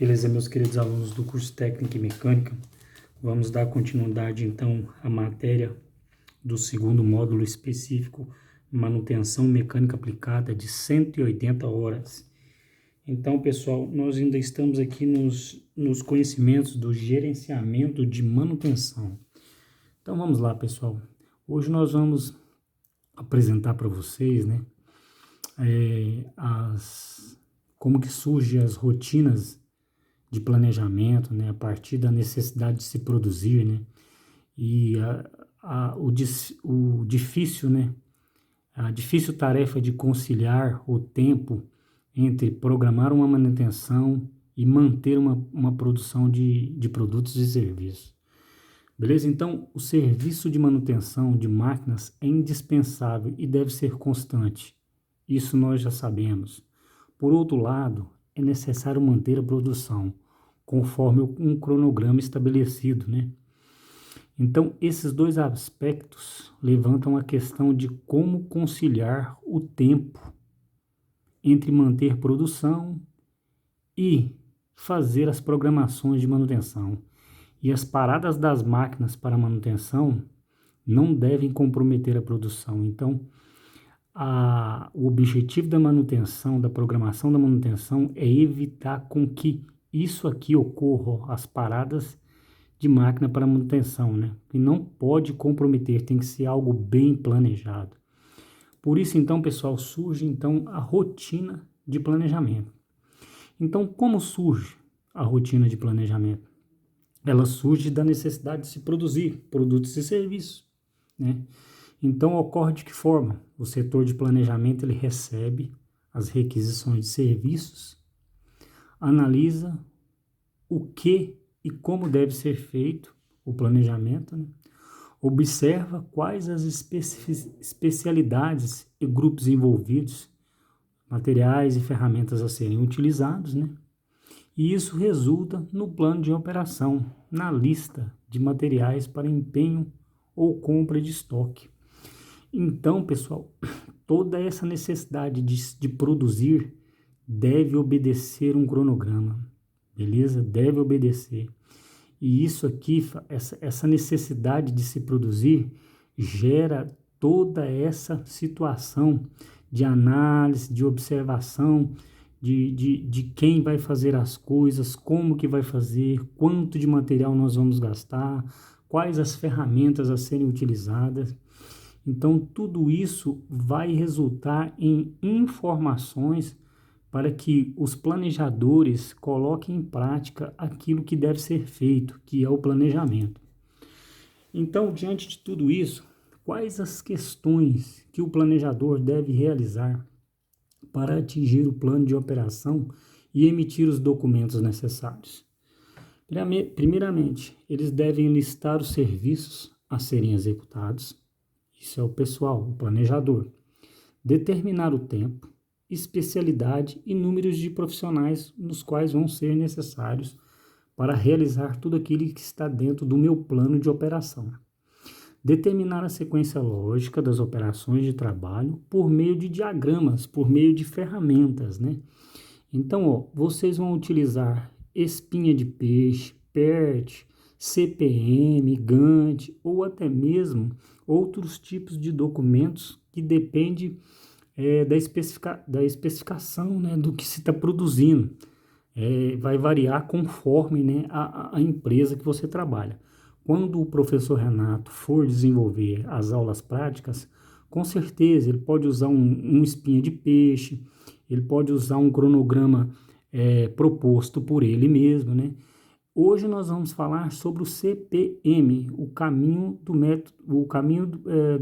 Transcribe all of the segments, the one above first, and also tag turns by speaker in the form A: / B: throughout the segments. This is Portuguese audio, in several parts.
A: Beleza, meus queridos alunos do curso Técnica e Mecânica, vamos dar continuidade então à matéria do segundo módulo específico, Manutenção Mecânica Aplicada, de 180 horas. Então, pessoal, nós ainda estamos aqui nos conhecimentos do gerenciamento de manutenção. Então, vamos lá, pessoal. Hoje nós vamos apresentar para vocês, como que surgem as rotinas de planejamento, a partir da necessidade de se produzir, e a difícil tarefa de conciliar o tempo entre programar uma manutenção e manter uma produção de produtos e serviços. Beleza? Então, o serviço de manutenção de máquinas é indispensável e deve ser constante. Isso nós já sabemos. Por outro lado, é necessário manter a produção conforme um cronograma estabelecido, Então, esses dois aspectos levantam a questão de como conciliar o tempo entre manter produção e fazer as programações de manutenção. E as paradas das máquinas para manutenção não devem comprometer a produção. Então, o objetivo da manutenção, da programação da manutenção, é evitar com que isso aqui ocorra, as paradas de máquina para manutenção, que não pode comprometer, tem que ser algo bem planejado. Por isso, então, pessoal, surge então a rotina de planejamento. Então, como surge a rotina de planejamento? Ela surge da necessidade de se produzir produtos e serviços, Então, ocorre de que forma? O setor de planejamento ele recebe as requisições de serviços, analisa o que e como deve ser feito o planejamento, observa quais as especialidades e grupos envolvidos, materiais e ferramentas a serem utilizados, E isso resulta no plano de operação, na lista de materiais para empenho ou compra de estoque. Então, pessoal, toda essa necessidade de produzir deve obedecer um cronograma, beleza? Deve obedecer. E isso aqui, essa necessidade de se produzir, gera toda essa situação de análise, de observação, de quem vai fazer as coisas, como que vai fazer, quanto de material nós vamos gastar, quais as ferramentas a serem utilizadas. Então, tudo isso vai resultar em informações para que os planejadores coloquem em prática aquilo que deve ser feito, que é o planejamento. Então, diante de tudo isso, quais as questões que o planejador deve realizar para atingir o plano de operação e emitir os documentos necessários? Primeiramente, eles devem listar os serviços a serem executados. Isso é o pessoal, o planejador. Determinar o tempo, especialidade e números de profissionais nos quais vão ser necessários para realizar tudo aquilo que está dentro do meu plano de operação. Determinar a sequência lógica das operações de trabalho por meio de diagramas, por meio de ferramentas, Então, vocês vão utilizar espinha de peixe, PERT, CPM, Gantt ou até mesmo outros tipos de documentos que dependem da especificação, do que se está produzindo. Vai variar conforme a empresa que você trabalha. Quando o professor Renato for desenvolver as aulas práticas, com certeza ele pode usar um espinha de peixe, ele pode usar um cronograma proposto por ele mesmo, Hoje nós vamos falar sobre o CPM, o caminho do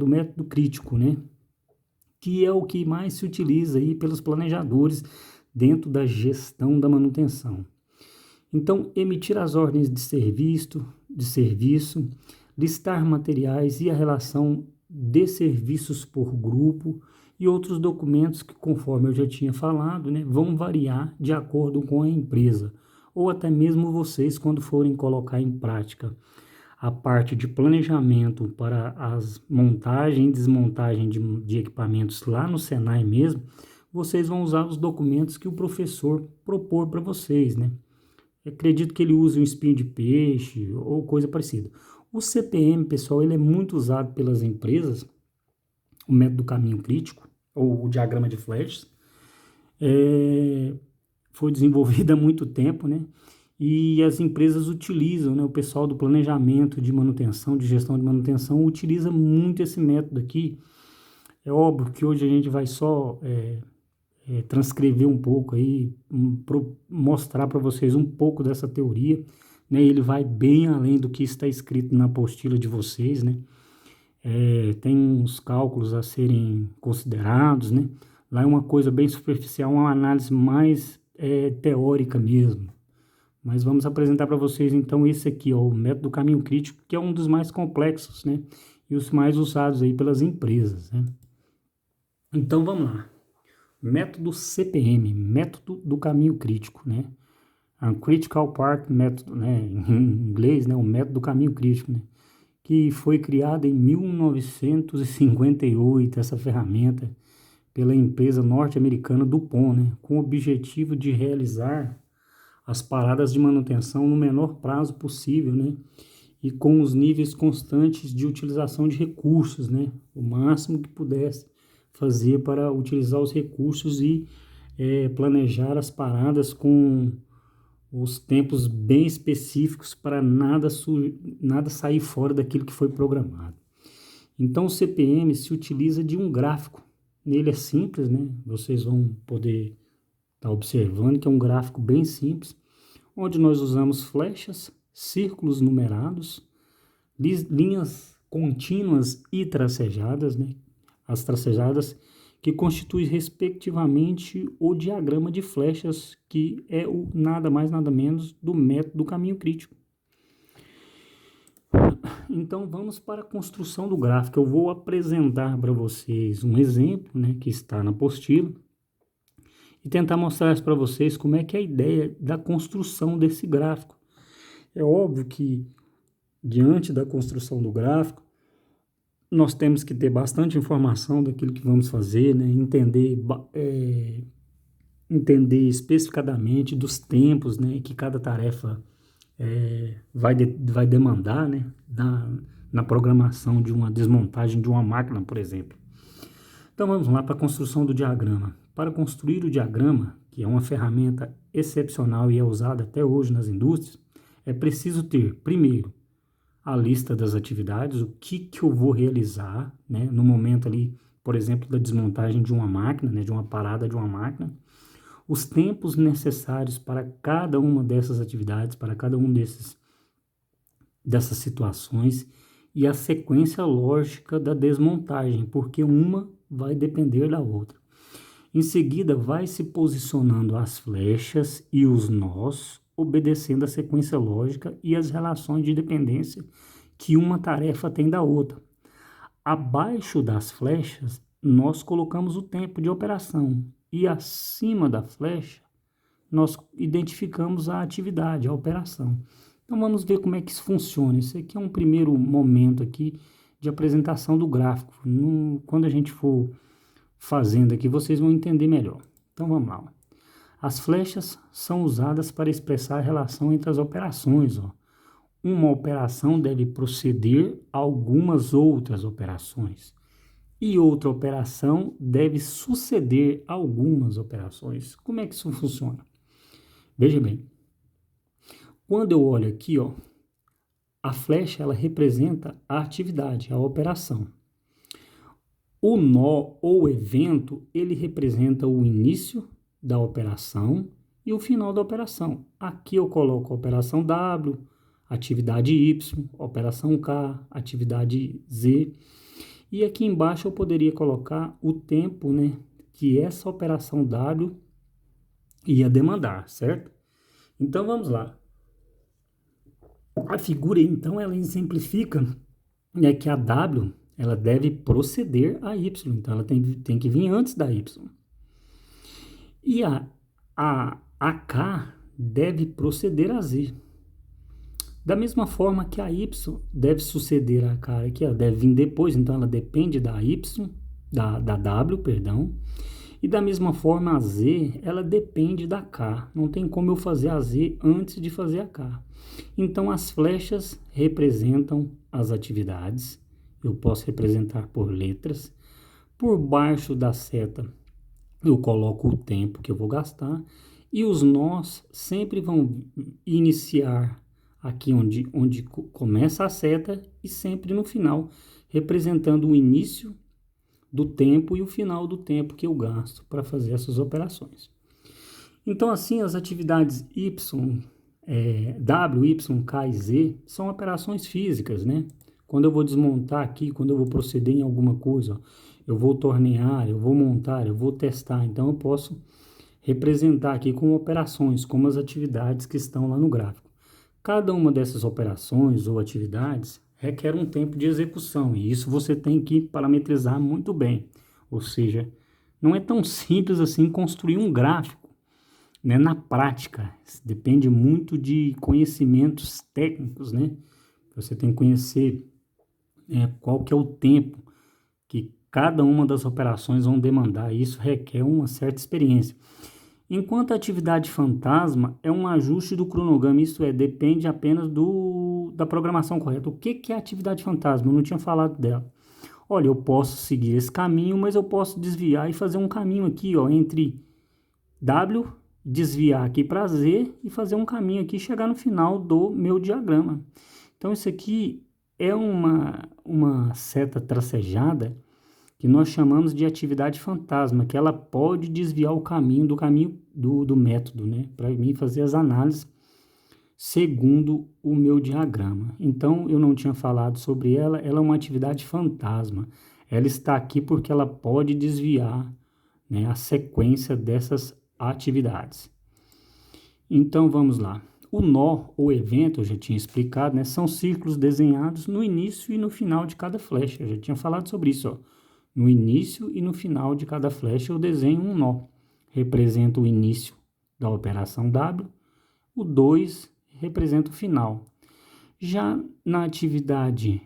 A: método crítico, que é o que mais se utiliza aí pelos planejadores dentro da gestão da manutenção. Então, emitir as ordens de serviço, listar materiais e a relação de serviços por grupo e outros documentos que, conforme eu já tinha falado, vão variar de acordo com a empresa, ou até mesmo vocês quando forem colocar em prática a parte de planejamento para as montagem e desmontagem de equipamentos lá no Senai mesmo, vocês vão usar os documentos que o professor propor para vocês, Eu acredito que ele use um espinho de peixe ou coisa parecida. O CPM, pessoal, ele é muito usado pelas empresas, o método caminho crítico, ou o diagrama de flashes, foi desenvolvido há muito tempo, né? E as empresas utilizam, né? O pessoal do planejamento de manutenção, de gestão de manutenção, utiliza muito esse método aqui. É óbvio que hoje a gente vai só transcrever um pouco aí, mostrar para vocês um pouco dessa teoria, né? Ele vai bem além do que está escrito na apostila de vocês, né? Tem uns cálculos a serem considerados, né? Lá é uma coisa bem superficial, uma análise mais teórica mesmo. Mas vamos apresentar para vocês então esse aqui, ó, o método do caminho crítico, que é um dos mais complexos, né? E os mais usados aí pelas empresas, né? Então vamos lá. Método CPM, método do caminho crítico, né? A Critical Path Method, né? Em inglês, né? O método do caminho crítico, né? Que foi criada em 1958, essa ferramenta, pela empresa norte-americana DuPont, né? Com o objetivo de realizar as paradas de manutenção no menor prazo possível, né? E com os níveis constantes de utilização de recursos, né? O máximo que pudesse fazer para utilizar os recursos e planejar as paradas com os tempos bem específicos para nada sair fora daquilo que foi programado. Então o CPM se utiliza de um gráfico. Ele é simples, né? Vocês vão poder estar observando que é um gráfico bem simples, onde nós usamos flechas, círculos numerados, linhas contínuas e tracejadas, né? As tracejadas que constituem respectivamente o diagrama de flechas, que é o nada mais nada menos do método do caminho crítico. Então vamos para a construção do gráfico. Eu vou apresentar para vocês um exemplo, né, que está na apostila, e tentar mostrar para vocês como é que é a ideia da construção desse gráfico. É óbvio que diante da construção do gráfico, nós temos que ter bastante informação daquilo que vamos fazer, né? Entender especificadamente dos tempos, né, que cada tarefa vai demandar, né, na programação de uma desmontagem de uma máquina, por exemplo. Então vamos lá para a construção do diagrama. Para construir o diagrama, que é uma ferramenta excepcional e é usada até hoje nas indústrias, é preciso ter, primeiro, a lista das atividades, o que eu vou realizar, né, no momento ali, por exemplo, da desmontagem de uma máquina, né, de uma parada de uma máquina, os tempos necessários para cada uma dessas atividades, para cada um dessas situações e a sequência lógica da desmontagem, porque uma vai depender da outra. Em seguida, vai se posicionando as flechas e os nós, obedecendo a sequência lógica e as relações de dependência que uma tarefa tem da outra. Abaixo das flechas, nós colocamos o tempo de operação e acima da flecha, nós identificamos a atividade, a operação. Então vamos ver como é que isso funciona. Esse aqui é um primeiro momento aqui de apresentação do gráfico. Quando a gente for fazendo aqui, vocês vão entender melhor. Então vamos lá. As flechas são usadas para expressar a relação entre as operações. Ó. Uma operação deve proceder a algumas outras operações. E outra operação deve suceder a algumas operações. Como é que isso funciona? Veja bem. Quando eu olho aqui, ó, a flecha ela representa a atividade, a operação. O nó ou evento, ele representa o início da operação e o final da operação. Aqui eu coloco a operação W, atividade Y, operação K, atividade Z. E aqui embaixo eu poderia colocar o tempo, né, que essa operação W ia demandar, certo? Então vamos lá. A figura, então, ela exemplifica, né, que a W ela deve proceder a Y, então ela tem que vir antes da Y. E a K deve proceder a Z. Da mesma forma que a Y deve suceder a K aqui, ela deve vir depois, então ela depende da Y, da W, perdão. E da mesma forma, a Z, ela depende da K. Não tem como eu fazer a Z antes de fazer a K. Então, as flechas representam as atividades. Eu posso representar por letras. Por baixo da seta, eu coloco o tempo que eu vou gastar. E os nós sempre vão iniciar aqui onde começa a seta e sempre no final, representando o início do tempo e o final do tempo que eu gasto para fazer essas operações. Então, assim, as atividades W, Y, K e Z são operações físicas, né? Quando eu vou desmontar aqui, quando eu vou proceder em alguma coisa, ó, eu vou tornear, eu vou montar, eu vou testar. Então, eu posso representar aqui com operações, como as atividades que estão lá no gráfico. Cada uma dessas operações ou atividades requer um tempo de execução, e isso você tem que parametrizar muito bem. Ou seja, não é tão simples assim construir um gráfico, né? Na prática, depende muito de conhecimentos técnicos, né? Você tem que conhecer qual que é o tempo que cada uma das operações vão demandar, e isso requer uma certa experiência. Enquanto a atividade fantasma é um ajuste do cronograma, isso depende apenas da programação correta. O que é atividade fantasma? Eu não tinha falado dela. Olha, eu posso seguir esse caminho, mas eu posso desviar e fazer um caminho aqui, ó, entre W, desviar aqui para Z e fazer um caminho aqui e chegar no final do meu diagrama. Então, isso aqui é uma seta tracejada que nós chamamos de atividade fantasma, que ela pode desviar o caminho do método, né? Para mim fazer as análises segundo o meu diagrama. Então, eu não tinha falado sobre ela, ela é uma atividade fantasma. Ela está aqui porque ela pode desviar, né, a sequência dessas atividades. Então, vamos lá. O nó ou evento, eu já tinha explicado, né? São círculos desenhados no início e no final de cada flecha. Eu já tinha falado sobre isso, ó. No início e no final de cada flecha eu desenho um nó. Representa o início da operação W. O 2 representa o final. Já na atividade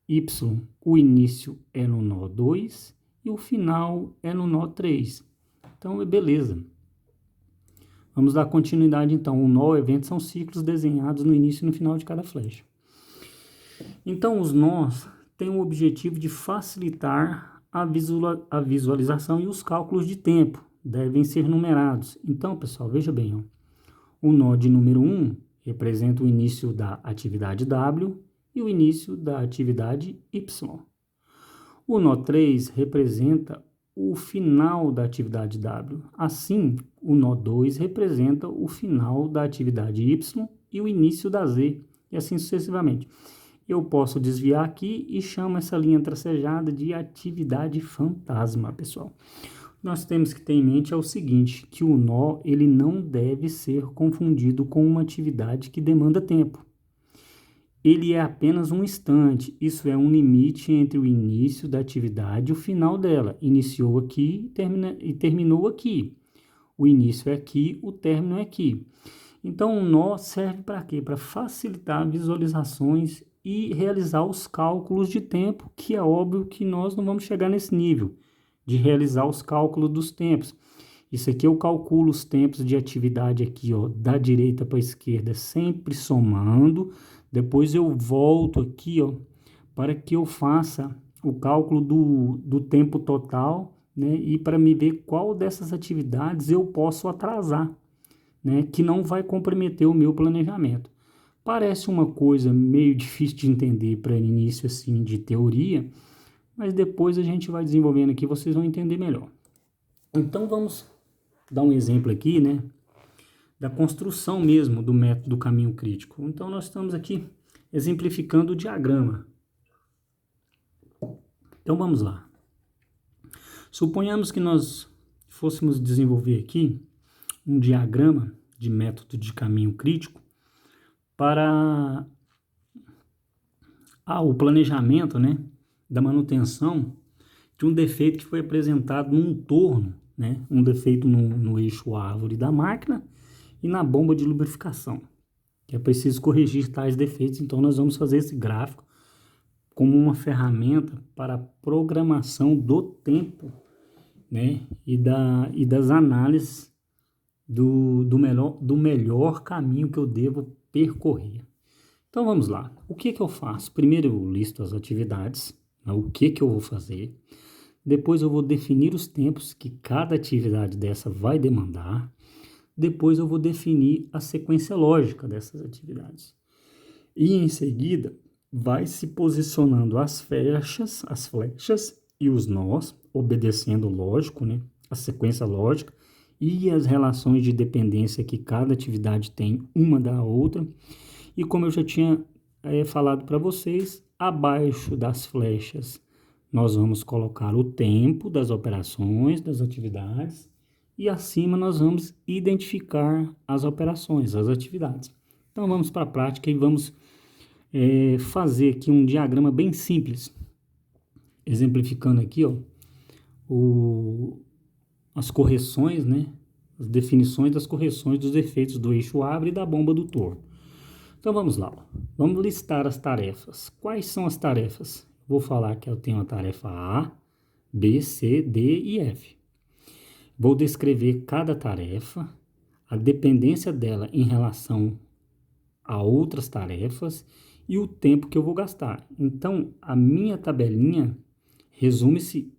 A: Y, o início é no nó 2 e o final é no nó 3. Então, beleza. Vamos dar continuidade, então. O nó ou evento são ciclos desenhados no início e no final de cada flecha. Então, os nós têm o objetivo de facilitar a visualização e os cálculos de tempo devem ser numerados. Então, pessoal, veja bem, ó, o nó de número 1 representa o início da atividade W e o início da atividade Y. O nó 3 representa o final da atividade W. Assim, o nó 2 representa o final da atividade Y e o início da Z, e assim sucessivamente. Eu posso desviar aqui e chamo essa linha tracejada de atividade fantasma, pessoal. Nós temos que ter em mente o seguinte, que o nó ele não deve ser confundido com uma atividade que demanda tempo. Ele é apenas um instante, isso é um limite entre o início da atividade e o final dela. Iniciou aqui e terminou aqui. O início é aqui, o término é aqui. Então, o nó serve para quê? Para facilitar visualizações e realizar os cálculos de tempo, que é óbvio que nós não vamos chegar nesse nível de realizar os cálculos dos tempos. Isso aqui eu calculo os tempos de atividade aqui, ó, da direita para a esquerda, sempre somando. Depois eu volto aqui, ó, para que eu faça o cálculo do tempo total, né, e para me ver qual dessas atividades eu posso atrasar, né, que não vai comprometer o meu planejamento. Parece uma coisa meio difícil de entender para início assim de teoria, mas depois a gente vai desenvolvendo aqui, vocês vão entender melhor. Então vamos dar um exemplo aqui, né, da construção mesmo do método do caminho crítico. Então nós estamos aqui exemplificando o diagrama. Então vamos lá. Suponhamos que nós fôssemos desenvolver aqui um diagrama de método de caminho crítico para o planejamento, né, da manutenção de um defeito que foi apresentado num torno, né, um defeito no eixo árvore da máquina e na bomba de lubrificação. É preciso corrigir tais defeitos, então nós vamos fazer esse gráfico como uma ferramenta para a programação do tempo né? E das análises do melhor caminho que eu devo percorrer. Então vamos lá. O que eu faço? Primeiro eu listo as atividades, né? O que eu vou fazer. Depois eu vou definir os tempos que cada atividade dessa vai demandar. Depois eu vou definir a sequência lógica dessas atividades. E em seguida vai se posicionando as flechas e os nós, obedecendo, lógico, né, a sequência lógica e as relações de dependência que cada atividade tem uma da outra. E como eu já tinha falado para vocês, abaixo das flechas nós vamos colocar o tempo das operações, das atividades, e acima nós vamos identificar as operações, as atividades. Então vamos para a prática e vamos fazer aqui um diagrama bem simples, exemplificando aqui, ó, as correções, né? As definições das correções dos efeitos do eixo abre e da bomba do torno. Então vamos lá, ó. Vamos listar as tarefas. Quais são as tarefas? Vou falar que eu tenho a tarefa A, B, C, D e F. Vou descrever cada tarefa, a dependência dela em relação a outras tarefas e o tempo que eu vou gastar. Então, a minha tabelinha resume-se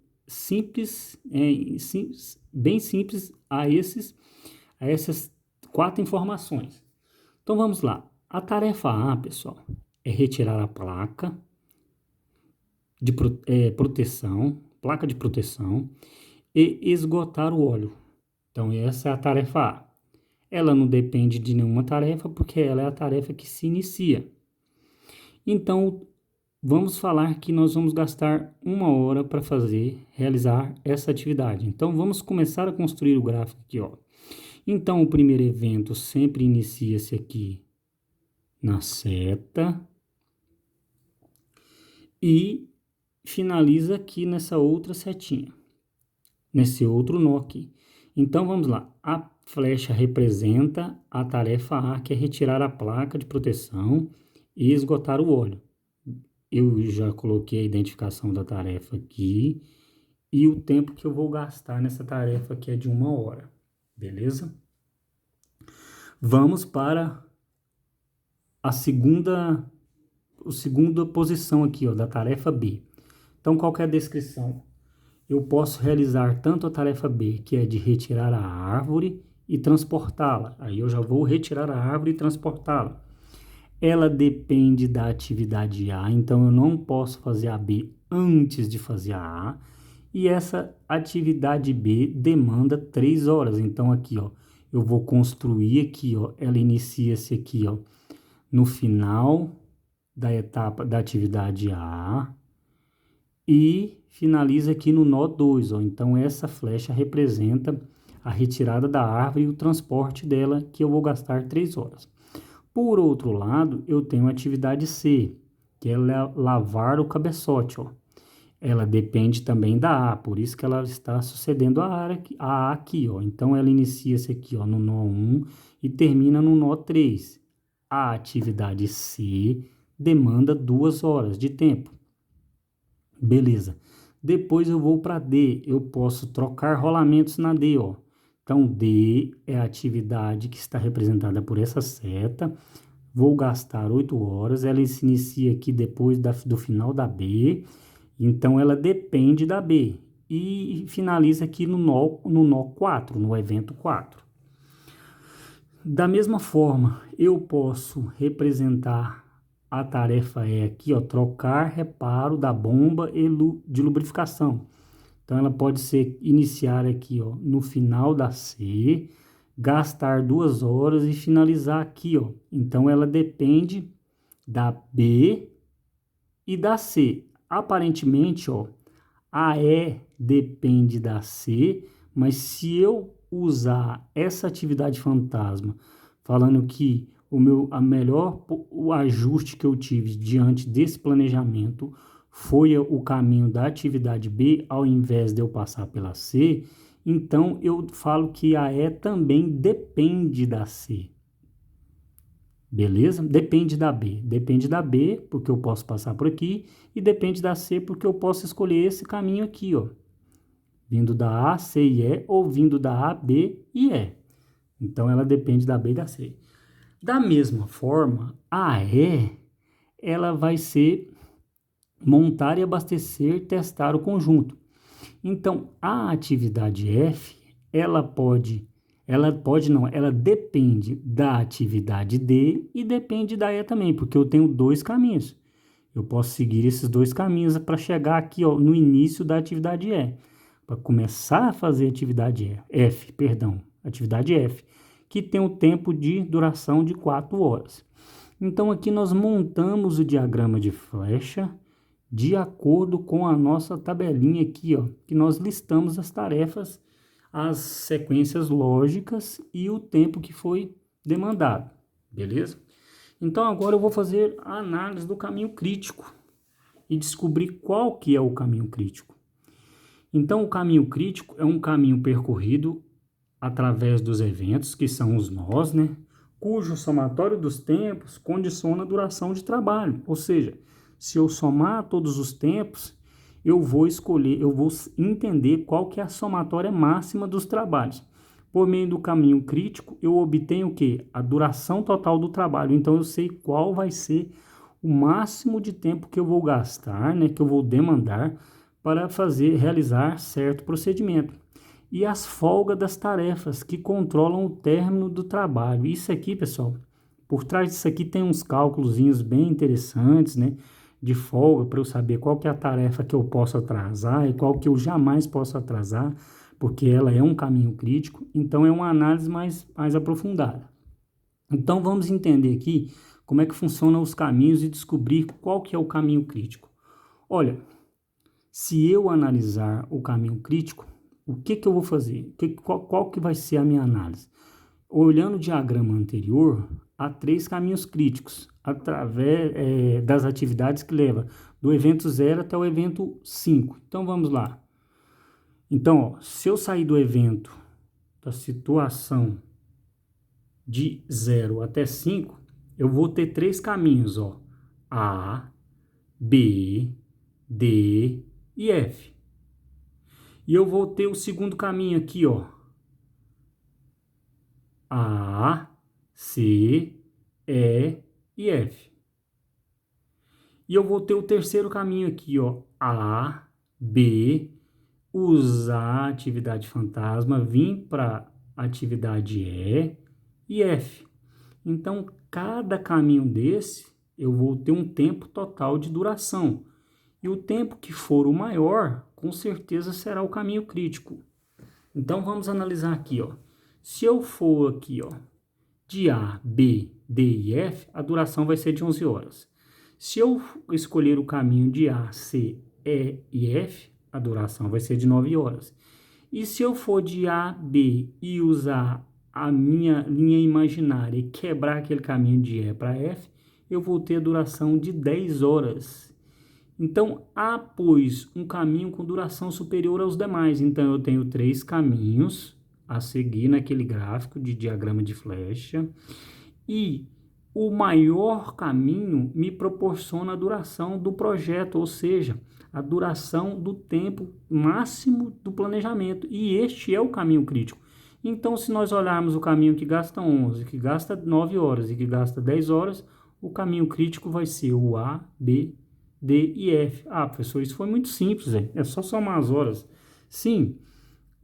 A: bem simples a essas 4 informações. Então, vamos lá. A tarefa A, pessoal, é retirar a placa de proteção e esgotar o óleo. Então, essa é a tarefa A. Ela não depende de nenhuma tarefa, porque ela é a tarefa que se inicia. Então, vamos falar que nós vamos gastar 1 hora para realizar essa atividade. Então, vamos começar a construir o gráfico aqui, ó. Então, o primeiro evento sempre inicia-se aqui na seta e finaliza aqui nessa outra setinha, nesse outro nó aqui. Então, vamos lá. A flecha representa a tarefa A, que é retirar a placa de proteção e esgotar o óleo. Eu já coloquei a identificação da tarefa aqui e o tempo que eu vou gastar nessa tarefa, que é de 1 hora. Beleza? Vamos para a segunda posição aqui, ó, da tarefa B. Então, qual que é a descrição? Eu posso realizar tanto a tarefa B, que é de retirar a árvore e transportá-la. Aí eu já vou retirar a árvore e transportá-la. Ela depende da atividade A, então eu não posso fazer a B antes de fazer a A. E essa atividade B demanda 3 horas. Então aqui, ó, eu vou construir aqui, ó, ela inicia-se aqui, ó, no final da etapa da atividade A e finaliza aqui no nó 2, ó. Então essa flecha representa a retirada da árvore e o transporte dela, que eu vou gastar 3 horas. Por outro lado, eu tenho a atividade C, que é lavar o cabeçote, ó. Ela depende também da A, por isso que ela está sucedendo a A aqui, ó. Então, ela inicia-se aqui, ó, no nó 1 e termina no nó 3. A atividade C demanda 2 horas de tempo. Beleza. Depois eu vou para D. Eu posso trocar rolamentos na D, ó. Então, D é a atividade que está representada por essa seta. Vou gastar 8 horas. Ela se inicia aqui depois do final da B. Então, ela depende da B. E finaliza aqui no nó 4, no evento 4. Da mesma forma, eu posso representar a tarefa aqui, ó, trocar reparo da bomba de lubrificação. Então, ela pode iniciar aqui, ó, no final da C, gastar 2 horas e finalizar aqui, ó. Então, ela depende da B e da C. Aparentemente, ó, a E depende da C, mas se eu usar essa atividade fantasma, falando que o ajuste que eu tive diante desse planejamento foi o caminho da atividade B, ao invés de eu passar pela C, então eu falo que a E também depende da C. Beleza? Depende da B. Depende da B, porque eu posso passar por aqui, e depende da C, porque eu posso escolher esse caminho aqui, ó. vindo da A, C e E, ou vindo da A, B e E. Então, ela depende da B e da C. Da mesma forma, a E, ela vai ser montar e abastecer, testar o conjunto. Então, a atividade F, ela depende da atividade D e depende da E também, porque eu tenho dois caminhos. Eu posso seguir esses dois caminhos para chegar aqui, ó, no início da atividade E, para começar a fazer atividade F, que tem um tempo de duração de 4 horas. Então, aqui nós montamos o diagrama de flecha de acordo com a nossa tabelinha aqui, ó, que nós listamos as tarefas, as sequências lógicas e o tempo que foi demandado, beleza? Então, agora eu vou fazer a análise do caminho crítico e descobrir qual que é o caminho crítico. Então, o caminho crítico é um caminho percorrido através dos eventos, que são os nós, né? Cujo somatório dos tempos condiciona a duração de trabalho. Ou seja, se eu somar todos os tempos, eu vou entender qual que é a somatória máxima dos trabalhos. Por meio do caminho crítico, eu obtenho o quê? A duração total do trabalho. Então, eu sei qual vai ser o máximo de tempo que eu vou gastar, né? Que eu vou demandar para realizar certo procedimento. E as folgas das tarefas que controlam o término do trabalho. Isso aqui, pessoal, por trás disso aqui tem uns cálculozinhos bem interessantes, né? De folga, para eu saber qual que é a tarefa que eu posso atrasar e qual que eu jamais posso atrasar, porque ela é um caminho crítico, então é uma análise mais aprofundada. Então vamos entender aqui como é que funcionam os caminhos e descobrir qual que é o caminho crítico. Olha, se eu analisar o caminho crítico, o que eu vou fazer? Qual que vai ser a minha análise? Olhando o diagrama anterior, há 3 caminhos críticos, através das atividades que leva do evento 0 até o evento 5. Então, vamos lá. Então, ó, se eu sair do evento, da situação de 0 até 5, eu vou ter 3 caminhos, ó, A, B, D e F. E eu vou ter o segundo caminho aqui, ó, A, C, E e F. E eu vou ter o terceiro caminho aqui, ó, A, B, usar a atividade fantasma, vir para atividade e F. Então, cada caminho desse, eu vou ter um tempo total de duração. E o tempo que for o maior, com certeza será o caminho crítico. Então, vamos analisar aqui, ó. Se eu for aqui, ó, de A, B, D e F, a duração vai ser de 11 horas. Se eu escolher o caminho de A, C, E e F, a duração vai ser de 9 horas. E se eu for de A, B e usar a minha linha imaginária e quebrar aquele caminho de E para F, eu vou ter a duração de 10 horas. Então, há, pois, um caminho com duração superior aos demais. Então, eu tenho 3 caminhos a seguir naquele gráfico de diagrama de flecha. E o maior caminho me proporciona a duração do projeto, ou seja, a duração do tempo máximo do planejamento. E este é o caminho crítico. Então, se nós olharmos o caminho que gasta 11, que gasta 9 horas e que gasta 10 horas, o caminho crítico vai ser o A, B, D e F. Ah, professor, isso foi muito simples, é só somar as horas. Sim,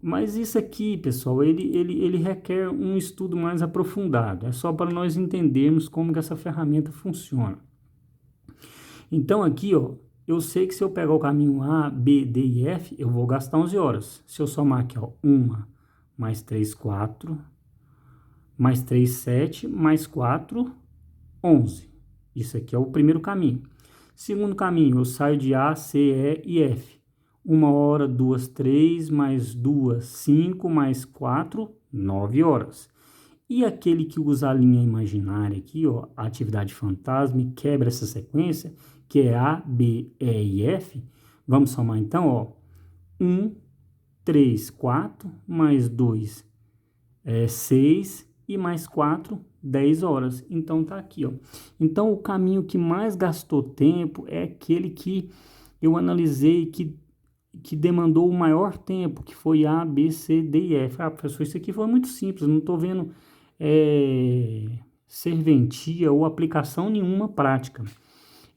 A: mas isso aqui, pessoal, ele requer um estudo mais aprofundado. É só para nós entendermos como que essa ferramenta funciona. Então, aqui, ó, eu sei que se eu pegar o caminho A, B, D e F, eu vou gastar 11 horas. Se eu somar aqui, ó, 1 mais 3, 4, mais 3, 7, mais 4, 11. Isso aqui é o primeiro caminho. Segundo caminho, eu saio de A, C, E e F. 1 hora, 2, 3, mais 2, 5, mais 4, 9 horas. E aquele que usa a linha imaginária aqui, ó, a atividade fantasma, e quebra essa sequência, que é A, B, E e F, vamos somar então, ó, 1, 3, 4, mais 2, 6, e mais 4, 10 horas. Então, tá aqui, ó. Então, o caminho que mais gastou tempo é aquele que eu analisei que que demandou o maior tempo, que foi A, B, C, D e F. Ah, professor, isso aqui foi muito simples, não estou vendo serventia ou aplicação nenhuma prática.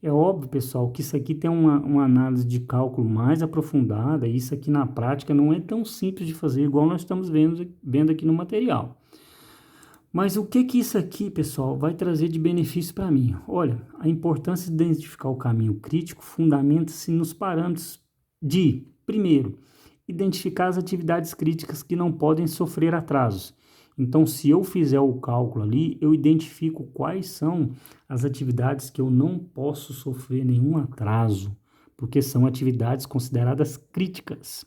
A: É óbvio, pessoal, que isso aqui tem uma análise de cálculo mais aprofundada, e isso aqui na prática não é tão simples de fazer, igual nós estamos vendo aqui no material. Mas o que isso aqui, pessoal, vai trazer de benefício para mim? Olha, a importância de identificar o caminho crítico fundamenta-se nos parâmetros de, primeiro, identificar as atividades críticas que não podem sofrer atrasos. Então, se eu fizer o cálculo ali, eu identifico quais são as atividades que eu não posso sofrer nenhum atraso, porque são atividades consideradas críticas.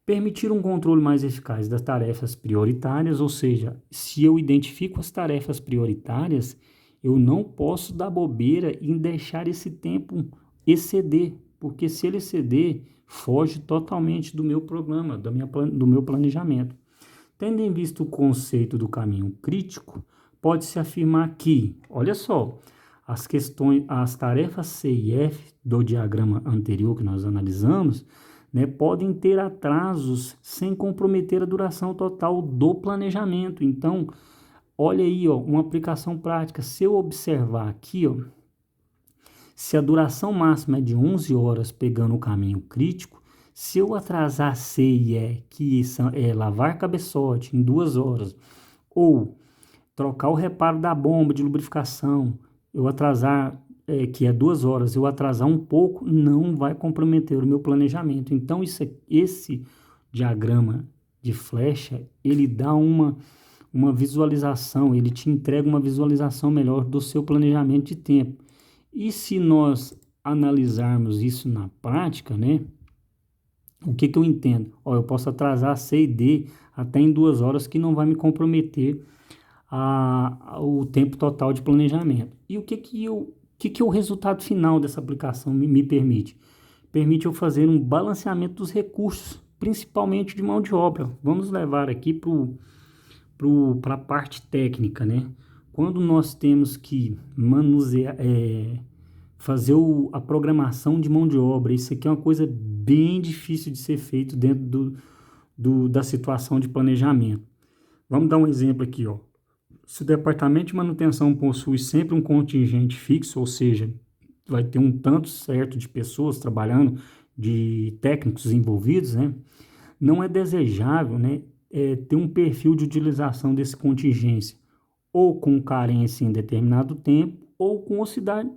A: Permitir um controle mais eficaz das tarefas prioritárias, ou seja, se eu identifico as tarefas prioritárias, eu não posso dar bobeira em deixar esse tempo exceder, porque se ele exceder, foge totalmente do meu programa, do meu planejamento. Tendo em vista o conceito do caminho crítico, pode-se afirmar que, olha só, as tarefas C e F do diagrama anterior que nós analisamos, né, podem ter atrasos sem comprometer a duração total do planejamento. Então, olha aí, ó, uma aplicação prática. Se eu observar aqui, ó, se a duração máxima é de 11 horas pegando o caminho crítico, se eu atrasar C e E, que é lavar cabeçote em 2 horas, ou trocar o reparo da bomba de lubrificação, eu atrasar, que é 2 horas, eu atrasar um pouco, não vai comprometer o meu planejamento. Então, esse diagrama de flecha, ele dá uma visualização, ele te entrega uma visualização melhor do seu planejamento de tempo. E se nós analisarmos isso na prática, né? O que eu entendo? Ó, eu posso atrasar C e D até em 2 horas, que não vai me comprometer o tempo total de planejamento. E o que o resultado final dessa aplicação me permite? Permite eu fazer um balanceamento dos recursos, principalmente de mão de obra. Vamos levar aqui para a parte técnica, né? Quando nós temos que manusear, fazer a programação de mão de obra, isso aqui é uma coisa bem difícil de ser feito dentro da situação de planejamento. Vamos dar um exemplo aqui, ó. Se o departamento de manutenção possui sempre um contingente fixo, ou seja, vai ter um tanto certo de pessoas trabalhando, de técnicos envolvidos, né? Não é desejável, né, ter um perfil de utilização desse contingência, ou com carência em determinado tempo, ou com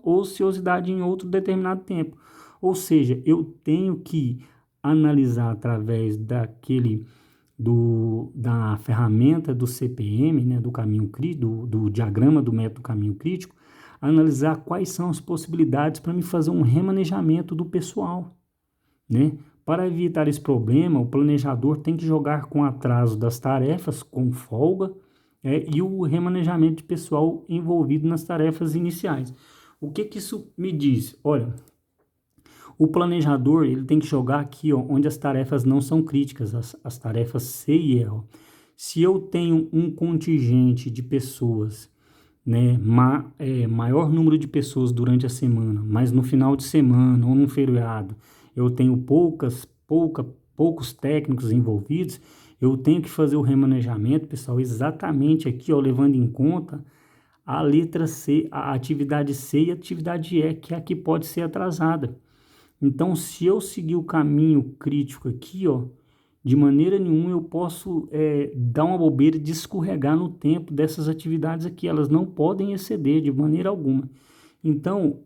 A: ociosidade em outro determinado tempo. Ou seja, eu tenho que analisar através da ferramenta do CPM, né, do caminho crítico, do diagrama do método caminho crítico, analisar quais são as possibilidades para me fazer um remanejamento do pessoal, né? Para evitar esse problema, o planejador tem que jogar com atraso das tarefas, com folga, e o remanejamento de pessoal envolvido nas tarefas iniciais. O que isso me diz? Olha, o planejador ele tem que jogar aqui, ó, onde as tarefas não são críticas, as tarefas C e E. Ó. Se eu tenho um contingente de pessoas, né, maior número de pessoas durante a semana, mas no final de semana ou num feriado, eu tenho poucos técnicos envolvidos, eu tenho que fazer o remanejamento, pessoal, exatamente aqui, ó, levando em conta a letra C, a atividade C e a atividade E, que é a que pode ser atrasada. Então, se eu seguir o caminho crítico aqui, ó, de maneira nenhuma eu posso dar uma bobeira de escorregar no tempo dessas atividades aqui. Elas não podem exceder de maneira alguma. Então,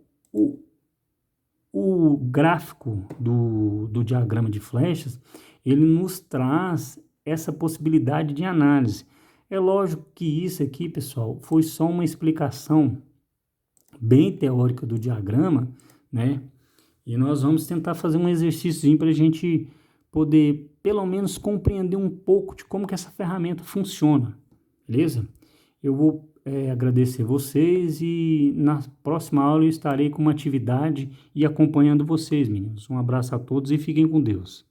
A: o gráfico do diagrama de flechas, ele nos traz essa possibilidade de análise. É lógico que isso aqui, pessoal, foi só uma explicação bem teórica do diagrama, né? E nós vamos tentar fazer um exercício para a gente poder, pelo menos, compreender um pouco de como que essa ferramenta funciona, beleza? Eu vou agradecer vocês e na próxima aula eu estarei com uma atividade e acompanhando vocês, meninos. Um abraço a todos e fiquem com Deus.